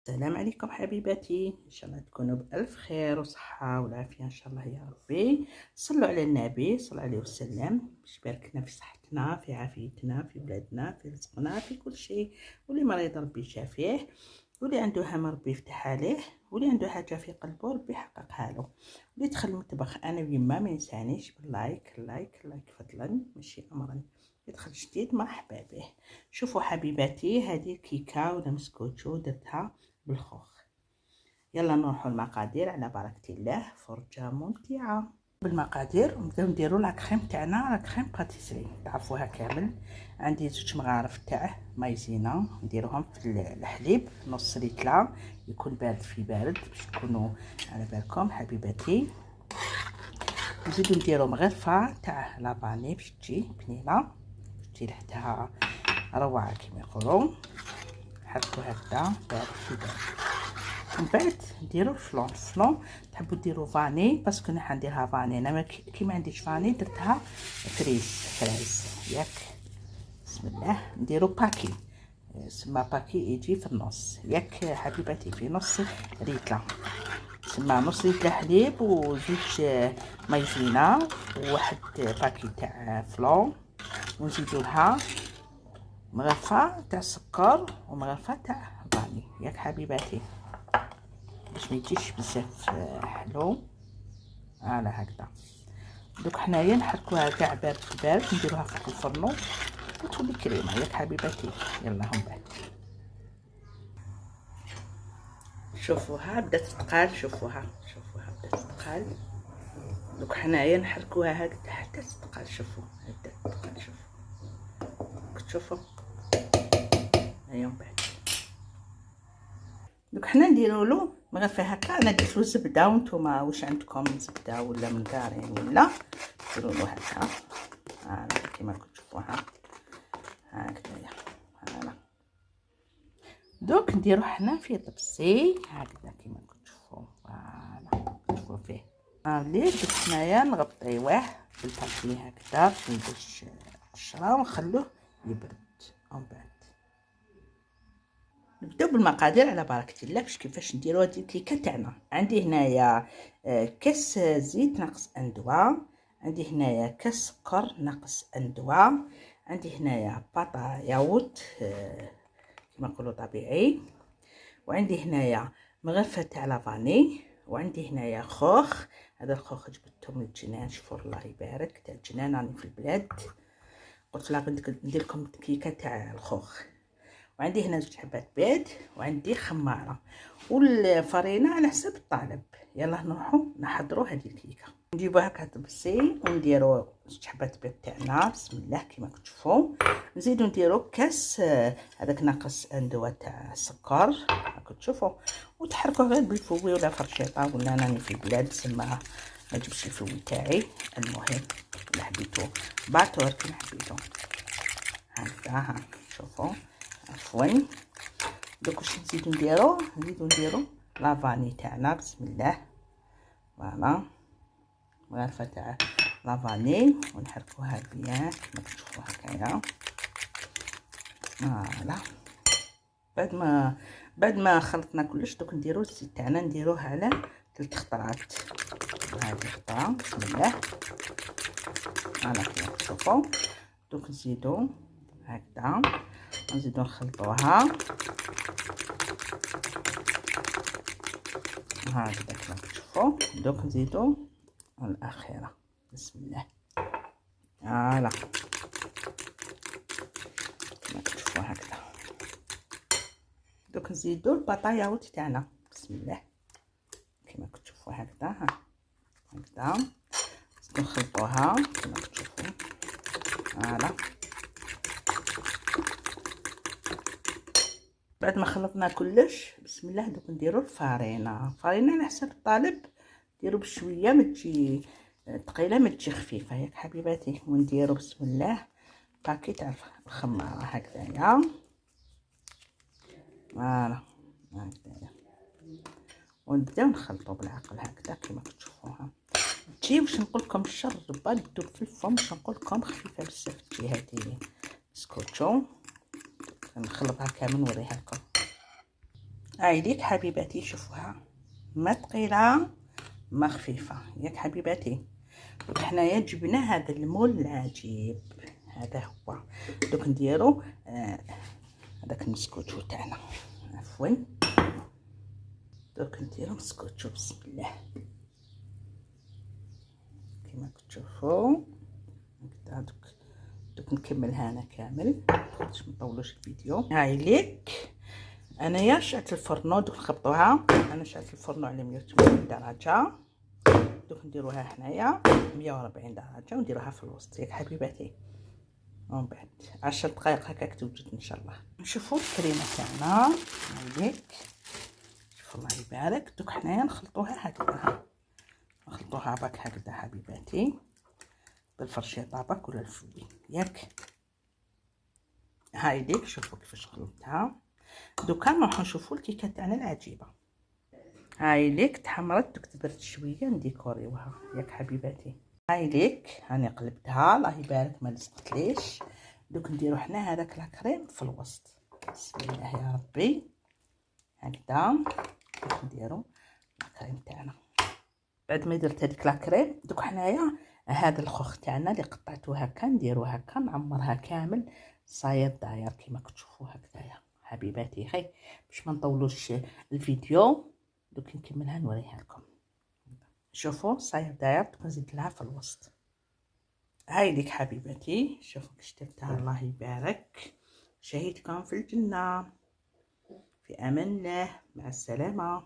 السلام عليكم حبيباتي، ان شاء الله تكونوا بالف خير وصحه والعافيه ان شاء الله يا ربي. صلوا على النبي صلى الله عليه وسلم باش يباركنا في صحتنا، في عافيتنا، في بلادنا، في رزقنا، في كل شيء. واللي مريض ربي يشافيه، واللي عنده هم ربي يفتح عليه، واللي عنده حاجه في قلبه ربي يحققها له. واللي دخل المطبخ انا ويما ما ينسانيش باللايك لايك لايك فضلا ماشي امرا. يدخل جديد مرحبا به. شوفوا حبيباتي، هذه كيكه ولا مسكوتشو درتها بالخوخ. يلا نروحوا المقادير على بركه الله. فرجه ممتعه. بالمقادير نبداو نديرو لا كريم تاعنا، لا كريم باتيسري تعرفوها كامل. عندي 2 مغارف تاع مايزينا نديروهم في الحليب، نص لتر يكون بارد في بارد باش تكونوا على بالكم حبيباتي. نزيدو نديرو مغرفه تاع لافاني باش تجي بنينه، باش تجي ريحتها روعه كيما يقولوا. نحركو هكذا بارد في بارد. من بعد نديرو الفلون تحبوا ديروا فاني باسكو انا حنديرها فاني. انا كي ما عنديش فاني درتها فراز ياك. بسم الله. نديرو باكي، سما باكي يجي في النص ياك حبيباتي، في نص ليتر، سما نص ليتر حليب وزوج مايزينا وواحد باكي تاع فلون، ونزيدو لها مغرفه تاع سكر ومغرفه تاع فاني ياك حبيباتي، باش ما يجيش بزاف حلو. على هكذا دوك حنايا نحركوها كاع بارد في بارد، نديروها في الفرن وتولي كريمه ياك حبيباتي. يلا هم بعد شوفوها بدات تتقال، شوفوها بدات تتقال. دوك حنايا نحركوها هكذا حتى تتقال. شوفوا بدات تتقال، شوفوا هيا من بعد دوك حنا نديرو له مغرفه هكا. انا درتو زبده، وانتوما واش عندكم زبده ولا منقارين ولا ديروا له هكا. هانا كيما راكم تشوفوها هكذايا. هانا دوك نديرو حنا في طبسي هكذا كيما راكم تشوفوا. فوالا تشوفوا فيه اللي دوك حنايا نغطيوه بالبابي هكذا باش ميجيش قشره ونخلوه يبرد. ومن بعد نبداو بالمقادير على بركه الله باش كيفاش نديرو هذه الكيكه تاعنا. عندي هنايا كاس زيت ناقص اندوا، عندي هنايا كاس سكر ناقص اندوا، عندي هنايا باطا ياغورت كما نقولوا طبيعي، وعندي هنايا مغرفه تاع لافاني، وعندي هنايا خوخ. هذا الخوخ جبدته من الجنان، شوفوا الله يبارك تاع الجنان. راني في البلاد قلت لها ندير لكم كيكه تاع الخوخ. وعندي هنا 2 حبات بيض، وعندي خماره، والفرينه على حسب الطالب. يلا نروحوا نحضروا هذه الكيكه. نجيبوا هكا طبسي ونديروا 2 حبات بيض تاعنا بسم الله كيما كتشوفوا. نزيدوا نديروا كاس هذاك ناقص اندوا تاع السكر راكم تشوفوا، وتحركوا غير بالفوي ولا فرشيطه، ولا راني في البلاد تسمى ما جبتش الفوي تاعي. المهم ولا حبيتو باتور كيما حبيتو هكذا. ها شوفوا عفوا. دوك واش نزيدو نديرو لافاني تاعنا بسم الله. فوالا مغرفه تاع لافاني ونحركوها بيان كما تشوفوا هكايا. فوالا بعد ما خلطنا كلش دوك نديرو الزيت تاعنا، نديروه على 3 خطرات. هذه خطره بسم الله. فوالا كما تشوفوا دوك نزيدو هكذا، نزيدو نخلطوها هكذا كما تشوفوا. دوك نزيدو الاخيره بسم الله. فوالا كما تشوفوا هكذا. دوك نزيدو الباطا ياغورت تاعنا بسم الله كما كتشوفوا هكذا. هكذا نخلطوها كما كتشوفوا. فوالا بعد ما خلطنا كلش بسم الله دوك نديرو الفرينه على حسب الطالب. ديرو بشويه ما تجي ثقيله ما تجي خفيفه ياك حبيباتي. ونديرو بسم الله باكي تاع الخماره هكذايا. فوالا هكذايا ونبداو نخلطو بالعقل هكذا كما كتشوفوها. تجي واش نقول لكم الشربه تذوب في الفم، واش نقول لكم خفيفه بزاف تجي هذه مسكوتشو. نخلطها كامل نوريها لكم. هاي ليك حبيباتي، شوفوها ما ثقيله ما خفيفه ياك حبيباتي. حنايا جبنا هذا المول العجيب، هذا هو. دوك نديرو هذاك المسكوتشو تاعنا، عفوا. دوك نديرو مسكوتشو بسم الله كما كتشوفوا هكذا. دوك نكملها انا كامل باش ما نطولوش الفيديو. هاي ليك انايا شعلت الفرنو، دوك نخبطوها. انا شعلت الفرنو على 180 درجه، دوك نديروها هنايا 140 درجه ونديروها في الوسط ياك حبيباتي. ومن بعد 10 دقائق هكاك توجد ان شاء الله. نشوفوا الكريمه تاعنا. هايليك شوفوا الله يبارك. دوك حنايا نخلطوها هكذا، نخلطوها باك هكذا حبيباتي بالفرشيطه باك ولا الفوي ياك. هايليك شوفوا كيفاش خلطتها. دوكا نروحو نشوفوا الكيكه تاعنا العجيبه. هاي ليك تحمرت، دوك تبرد شويه نديكوريوها ياك حبيباتي. هاي ليك هاني قلبتها الله يبارك ما لصقتليش. دوك نديرو حنا هذاك لاكريم في الوسط بسم الله يا ربي هكذا. دوك نديرو لاكريم تاعنا. بعد ما درت هذيك لاكريم دوك حنايا هذا الخوخ تاعنا اللي قطعتو هكا نديرو هكا نعمرها كامل صاير داير كيما كتشوفوا هكذايا حبيباتي. خي باش ما نطولوش الفيديو دوك نكملها نوريها لكم. شوفوا صاير داير، دوك نزيد لها في الوسط. هاي ليك حبيباتي شوفوا كيفاش درتها الله يبارك. شهيتكم في الجنة، في امان الله، مع السلامه.